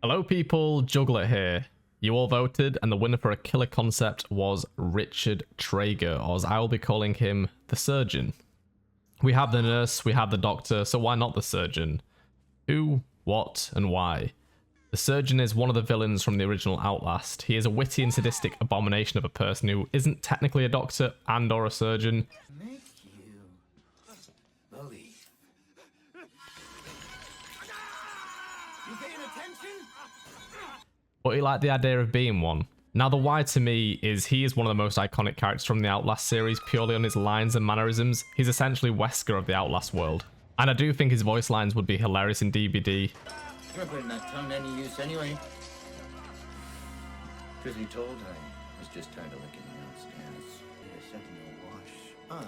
Hello people, Jugglet here. You all voted and the winner for a killer concept was Richard Trager, or as I will be calling him, the surgeon. We have the nurse, we have the doctor, so why not the surgeon? Who, what, and why? The surgeon is one of the villains from the original Outlast. He is a witty and sadistic abomination of a person who isn't technically a doctor and or a surgeon. Make you believe. You paying attention? But he liked the idea of being one. Now the why to me is he is one of the most iconic characters from the Outlast series purely on his lines and mannerisms. He's essentially Wesker of the Outlast world. And I do think his voice lines would be hilarious in DBD. You're putting that tongue to any use anyway. Truth be told, I was just tired of licking downstairs. A second to wash up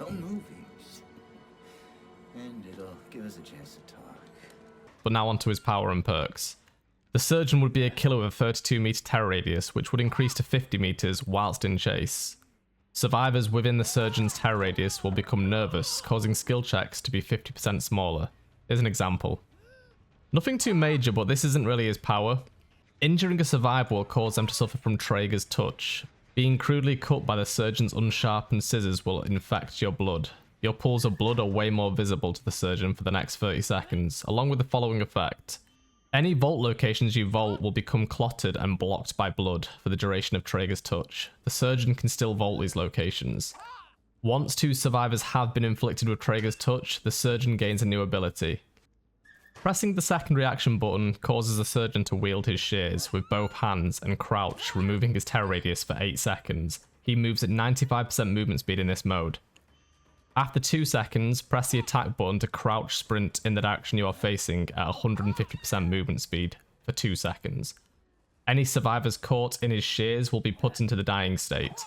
and, movies. And it'll give us a chance to talk. But now onto his power and perks. The surgeon would be a killer with a 32 meter terror radius, which would increase to 50 meters whilst in chase. Survivors within the surgeon's terror radius will become nervous, causing skill checks to be 50% smaller. Here's an example. Nothing too major, but this isn't really his power. Injuring a survivor will cause them to suffer from Trager's touch. Being crudely cut by the surgeon's unsharpened scissors will infect your blood. Your pools of blood are way more visible to the surgeon for the next 30 seconds, along with the following effect. Any vault locations you vault will become clotted and blocked by blood for the duration of Trager's touch. The surgeon can still vault these locations. Once two survivors have been inflicted with Trager's touch, the surgeon gains a new ability. Pressing the second reaction button causes the surgeon to wield his shears with both hands and crouch, removing his terror radius for 8 seconds. He moves at 95% movement speed in this mode. After 2 seconds, press the attack button to crouch sprint in the direction you are facing at 150% movement speed for 2 seconds. Any survivors caught in his shears will be put into the dying state.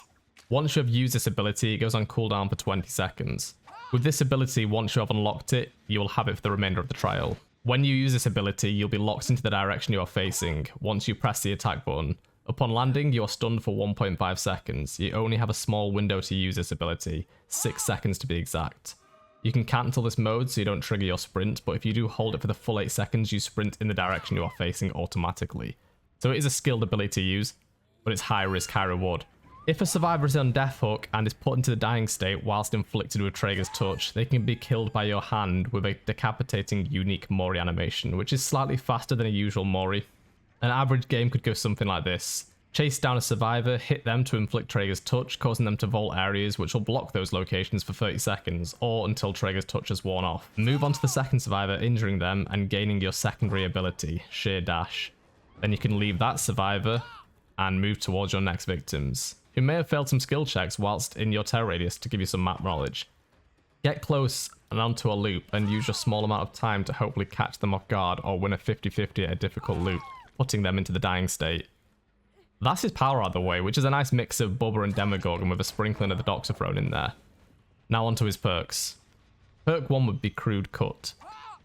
Once you have used this ability, it goes on cooldown for 20 seconds. With this ability, once you have unlocked it, you will have it for the remainder of the trial. When you use this ability, you'll be locked into the direction you are facing once you press the attack button. Upon landing, you are stunned for 1.5 seconds. You only have a small window to use this ability, 6 seconds to be exact. You can cancel this mode so you don't trigger your sprint, but if you do hold it for the full 8 seconds, you sprint in the direction you are facing automatically. So it is a skilled ability to use, but it's high risk, high reward. If a survivor is on death hook and is put into the dying state whilst inflicted with Trager's touch, they can be killed by your hand with a decapitating unique Mori animation, which is slightly faster than a usual Mori. An average game could go something like this. Chase down a survivor, hit them to inflict Trager's touch, causing them to vault areas which will block those locations for 30 seconds, or until Trager's touch has worn off. Move on to the second survivor, injuring them and gaining your secondary ability, Sheer Dash. Then you can leave that survivor and move towards your next victims, who may have failed some skill checks whilst in your terror radius to give you some map knowledge. Get close and onto a loop and use your small amount of time to hopefully catch them off guard or win a 50-50 at a difficult loop, putting them into the dying state. That's his power out of the way, which is a nice mix of Bubba and Demogorgon with a sprinkling of the Doctor thrown in there. Now onto his perks. Perk 1 would be Crude Cut.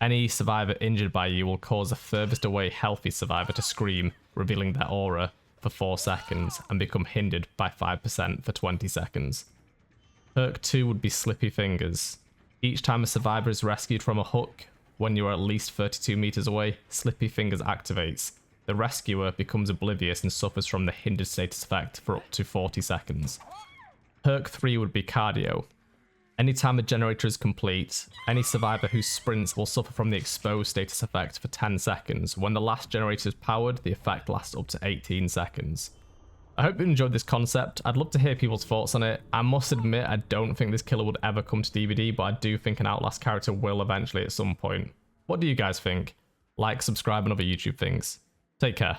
Any survivor injured by you will cause a furthest away healthy survivor to scream, revealing their aura for 4 seconds, and become hindered by 5% for 20 seconds. Perk 2 would be Slippy Fingers. Each time a survivor is rescued from a hook, when you are at least 32 meters away, Slippy Fingers activates. The rescuer becomes oblivious and suffers from the hindered status effect for up to 40 seconds. Perk 3 would be Cardio. Anytime a generator is complete, any survivor who sprints will suffer from the exposed status effect for 10 seconds. When the last generator is powered, the effect lasts up to 18 seconds. I hope you enjoyed this concept. I'd love to hear people's thoughts on it. I must admit, I don't think this killer would ever come to DBD, but I do think an Outlast character will eventually at some point. What do you guys think? Like, subscribe, and other YouTube things. Take care.